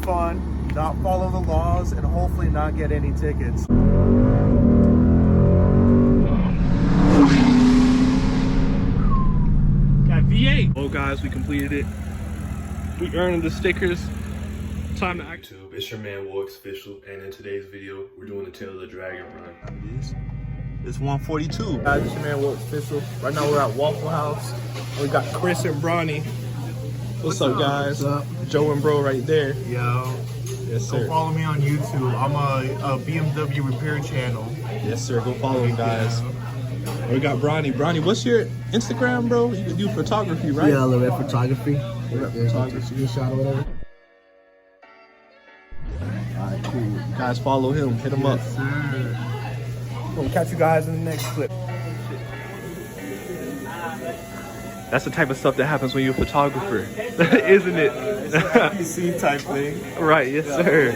fun, not follow the laws, and hopefully not get any tickets. Got V8. Oh guys, we completed it. We earned the stickers. Time to act. It's your man WoahAccord Official, and in today's video, we're doing the Tail of the Dragon run. It's 142. Guys, it's your man WoahAccord Official. Right now we're at Waffle House. We got Chris and Bronny. What's up, guys? What's up? Joe and Bro right there. Yo. Yes, sir. Go follow me on YouTube. I'm a BMW repair channel. Yes, sir. Go follow him, guys. We got Bronny. Bronny, what's your Instagram, bro? You can do photography, right? Yeah, Lorette Photography. Photography. Good shot or whatever. Alright, cool. Guys, follow him. Hit him up. Sir. We'll catch you guys in the next clip. That's the type of stuff that happens when you're a photographer, isn't it? It's a PC type thing. Right, yes, sir.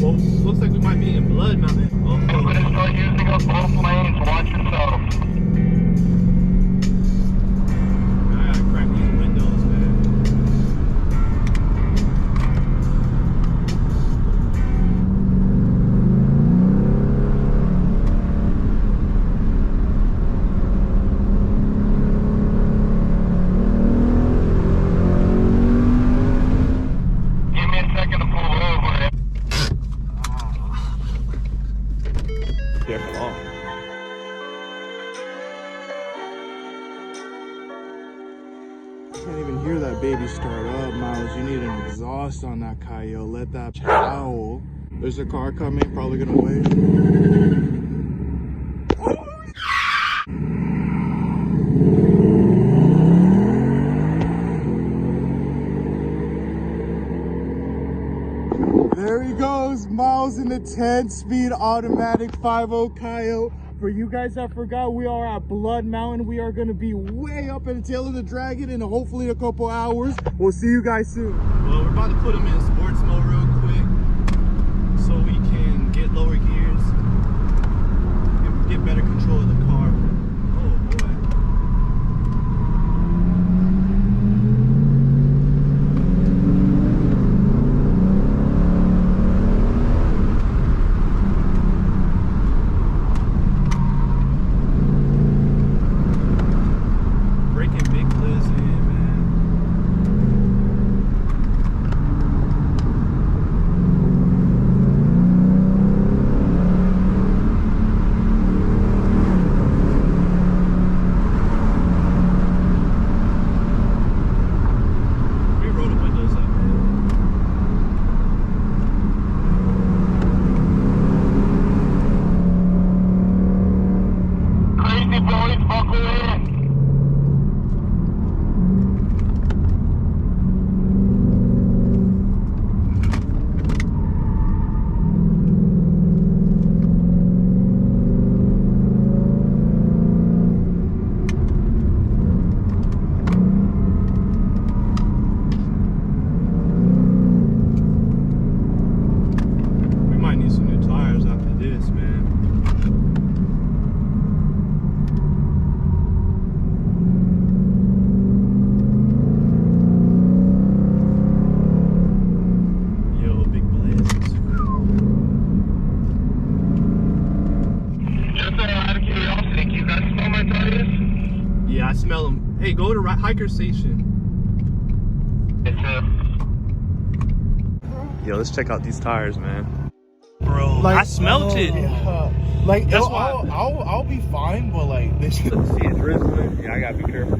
Well, looks like we might be in Blood Mountain. I'm gonna start using up both lanes. Watch yourself. I gotta crack these windows, man. Give me a second to pull over. Careful. Oh. Can't even hear that baby start up, Miles. You need an exhaust on that Coyote. Let that howl. There's a car coming, probably gonna wait. There he goes, Miles in the 10-speed automatic 5.0 Coyote. For you guys that forgot, we are at Blood Mountain. We are gonna be way up at the Tail of the Dragon in hopefully a couple hours. We'll see you guys soon. Well, we're about to put them in sports mode real quick so we can get lower gears and get better control of the car. Oh boy. Breaking big bliss in, man. We roll the windows up, man. Crazy boys, buckle in. We might need some new tires after this, man. Yo, big bliss. Just out of curiosity, can you guys smell my tires? Yeah, I smell them. Hey, go to hiker station. Yes, sir. Yo, let's check out these tires, man. Bro, Like, I smelt it. Yeah. Like, That's I'll be fine, but like this. See, it's drizzling. Yeah, I gotta be careful.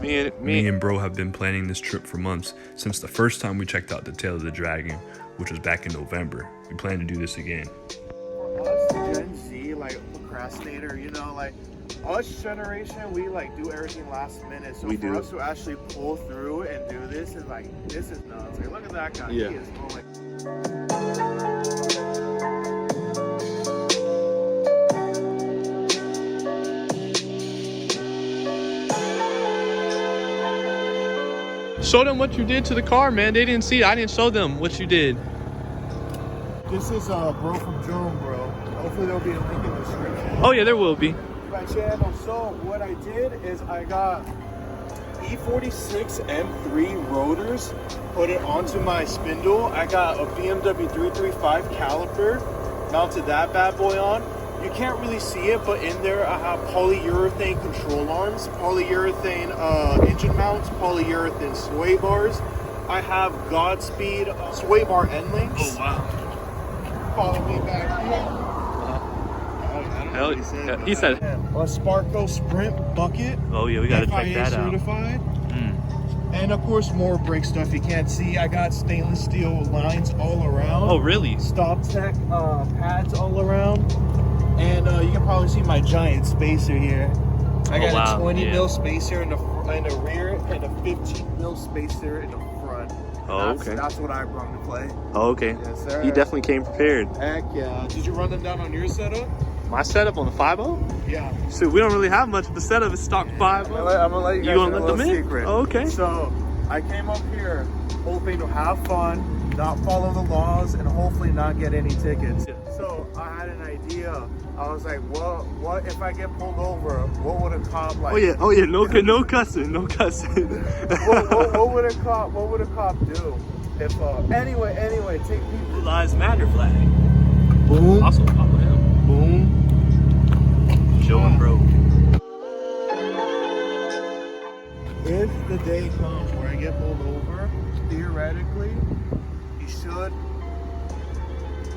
Me and bro have been planning this trip for months, since the first time we checked out the Tail of the Dragon, which was back in November. We plan to do this again. For us, Gen Z, like procrastinator, you know, like us generation, we like do everything last minute. So for us to actually pull through and do this is like, this is nuts. Like, look at that guy. Yeah. He is going like. Show them what you did to the car, man. They didn't see it. I didn't show them what you did. This is bro from Joe and Bro. Hopefully there'll be a link in the description. Oh yeah, there will be. My channel. So what I did is I got E46 M3 rotors, put it onto my spindle. I got a BMW 335 caliper, mounted that bad boy on. You can't really see it, but in there I have polyurethane control arms, polyurethane engine mounts, polyurethane sway bars. I have Godspeed sway bar end links. Oh wow. Follow me back here. Hell, he said. A Sparco Sprint bucket. Oh yeah, we gotta check FIA that out. certified. And of course more brake stuff you can't see. I got stainless steel lines all around. Oh really? Stop tech pads all around. And you can probably see my giant spacer here. I got a 20 mil spacer in the rear and a 15 mil spacer in the front. Oh, okay. That's what I brought to play. Oh, okay. Yes, sir. He definitely came prepared. Heck yeah. Did you run them down on your setup? My setup on the 5.0? Yeah. So we don't really have much of a setup. It's stock 5.0. I'm gonna let you guys gonna know let a them little in? secret. Oh, okay. So I came up here hoping to have fun, not follow the laws, and hopefully not get any tickets. Yeah. So I had an idea. I was like, well, what if I get pulled over? What would a cop like? Oh yeah, no cussing, no cussing. what would a cop do? If anyway, take people. Lives Matter flag. Boom. Also pop with him. Boom. Joe and Bro. If the day comes where I get pulled over, theoretically, he should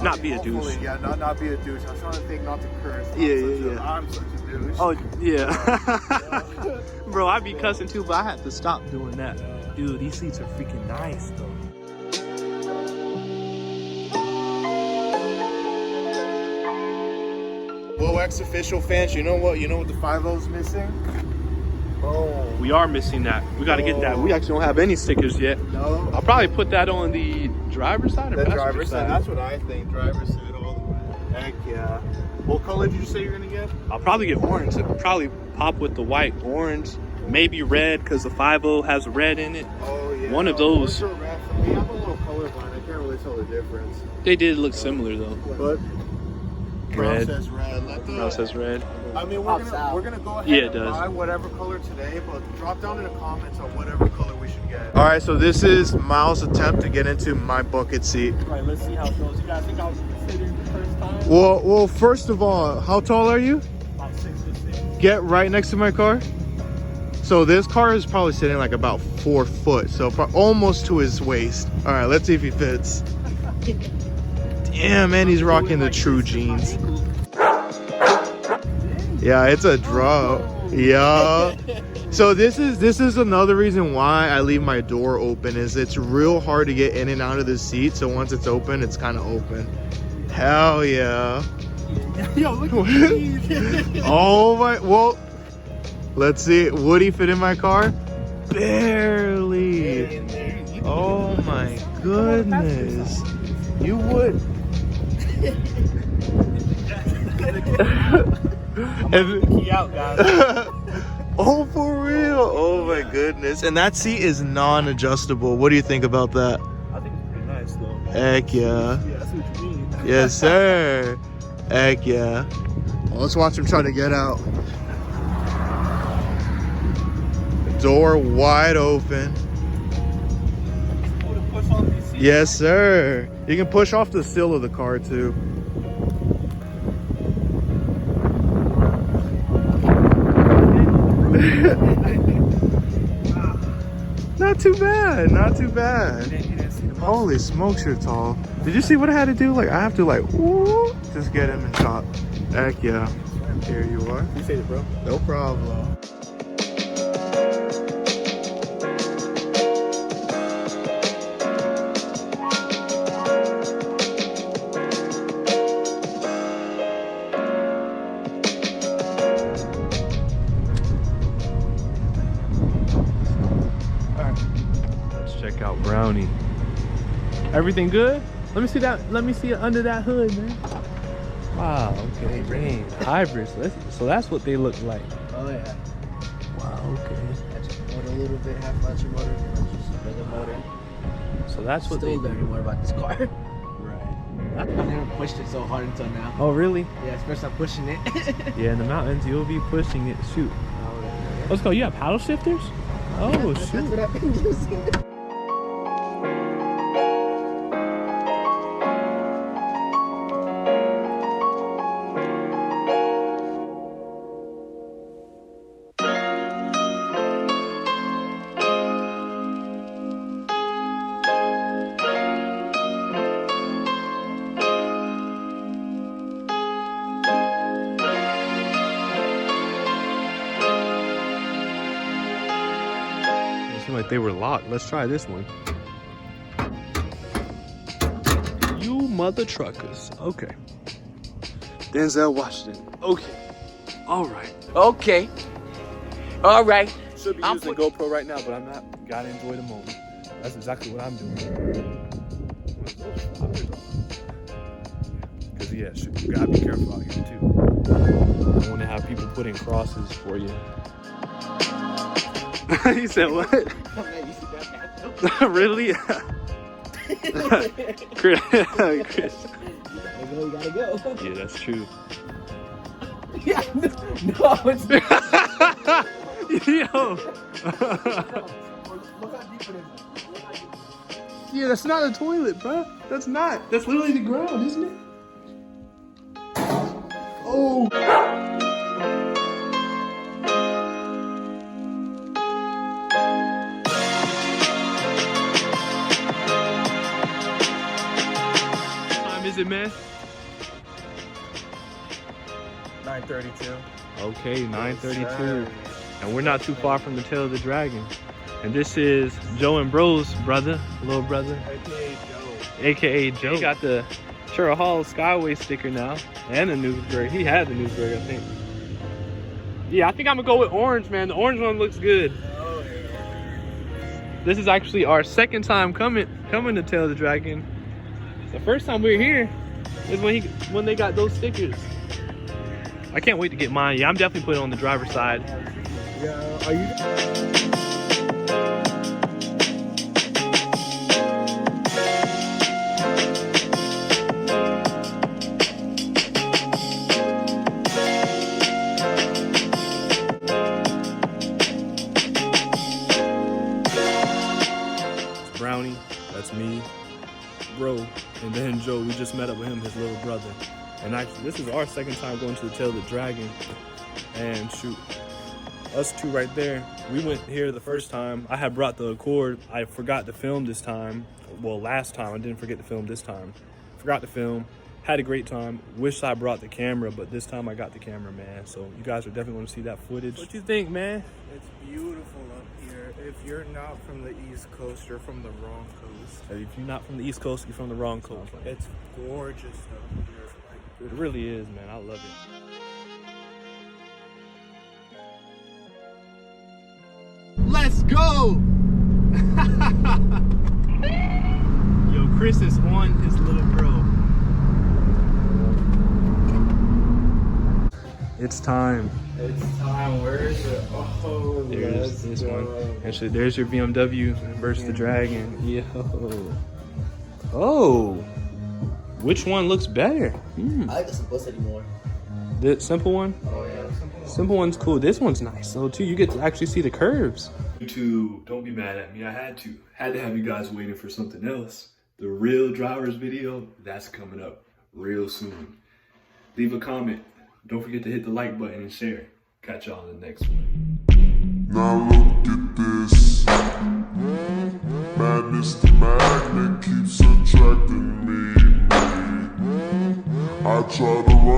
Not be a hopefully, douche. Yeah, not be a douche. I was trying to think not to curse. Yeah. I'm such a douche. Oh yeah. Bro, I be cussing too, but I have to stop doing that. Dude, these seats are freaking nice though. WoahAccord official fans, you know what the 5.0's missing? Oh. We are missing that. We got to get that. We actually don't have any stickers yet. No. I'll probably put that on the driver's side or The passenger driver's side. side. That's what I think. Driver's side all the way. Heck yeah. What color did you say you're gonna get? I'll probably get orange. It'll probably pop with the white, orange, maybe red because the 5.0 has red in it. Oh yeah. One of those. Orange or red for me. I'm a little colorblind. I can't really tell the difference. They did look similar though. But Red. brown says red. No, it says red. I mean, we're gonna go ahead Yeah, it and does. buy whatever color today, but drop down in the comments on whatever color we should get. All right, so this is Miles' attempt to get into my bucket seat. All right, let's see how it goes. You guys think I was considering the first time? Well, first of all, how tall are you? About 6'6". Get right next to my car. So this car is probably sitting like about 4 foot, so almost to his waist. All right, let's see if he fits. Damn, man, he's rocking the true jeans. Yeah, it's a drop. Yeah. So this is another reason why I leave my door open, is it's real hard to get in and out of the seat. So once it's open, it's kind of open. Hell yeah. Yo, look at these. Oh my, well, let's see. Would he fit in my car? Barely. Oh my goodness. You would. Key out, guys. Oh, for real? Oh my goodness. And that seat is non-adjustable. What do you think about that? I think it's pretty nice though. Heck yeah. Yeah, that's what you mean. Yes, sir. Heck yeah. Well, let's watch him try to get out. Door wide open. Yes, sir. You can push off the sill of the car too. Not too bad, not too bad. Holy smokes, you're tall. Did you see what I had to do? Like, I have to like, whoop, just get him in shot. Heck yeah. Here you are. You say it, bro. No problem. brownie. Everything good? Let me see that. Let me see it under that hood, man. Wow. Okay. Dang. Hybrids. So that's what they look like. Oh yeah. Wow. Okay. Motor a little bit, half bunch of motor, just regular motor. So that's what Still they learning more about this car. Right. I've never pushed it so hard until now. Oh really? Yeah, it's first time pushing it. Yeah. In the mountains, you'll be pushing it. Shoot. Let's go. You have paddle shifters? Oh That's shoot. what I've been using. Like they were locked. Let's try this one. You mother truckers. Okay. Denzel Washington. Okay. All right. Okay. All right. Should be using the GoPro right now, but I'm not. Gotta enjoy the moment. That's exactly what I'm doing. Because yeah, you gotta be careful out here too. I want to have people put in crosses for you. He said what? Really? Chris. You gotta go. Yeah, that's true. Yeah, no, it's not. Yo. Yeah, that's not a toilet, bro. That's not. That's literally the ground, isn't it? Oh. Is it, man? 9:32. Okay, 9:32, and we're not too far from the tail of the dragon. And this is Joe and Bro's brother, little brother, AKA Joe. aka Joe. He got the Sherrill Hall Skyway sticker now, and the Newsburg. He had the Newsburg, I think. Yeah, I think I'm gonna go with orange, man. The orange one looks good. Oh yeah. This is actually our second time coming to Tail of the Dragon. The first time we were here is when they got those stickers. I can't wait to get mine. Yeah, I'm definitely putting it on the driver's side. Yeah. Are you? Brownie, that's me, Bro, and then Joe. We just met up with him, his little brother. And actually, this is our second time going to the Tail of the Dragon. And shoot, us two right there. We went here the first time. I had brought the Accord. I forgot to film this time. Well, last time I didn't forget to film this time. Forgot to film. Had a great time. Wish I brought the camera, but this time I got the camera, man. So you guys are definitely going to see that footage. What you think, man? It's beautiful up here. If you're not from the East Coast, you're from the wrong coast. If you're not from the East Coast, you're from the wrong coast. It's gorgeous up here. It really is, man. I love it. Let's go! Yo, Chris is on his little bro. It's time. It's time. Where is it? Oh, There's this one. Actually, there's your BMW versus the Dragon. Yo. Oh. Which one looks better? I like the simplicity more. The simple one? Oh yeah. Simple one's cool. This one's nice though too. You get to actually see the curves. YouTube, don't be mad at me. I had to have you guys waiting for something else. The real drivers video, that's coming up real soon. Leave a comment. Don't forget to hit the like button and share. Catch y'all in the next one. Now look at this. Madness, the magnet keeps attracting me. I try to run.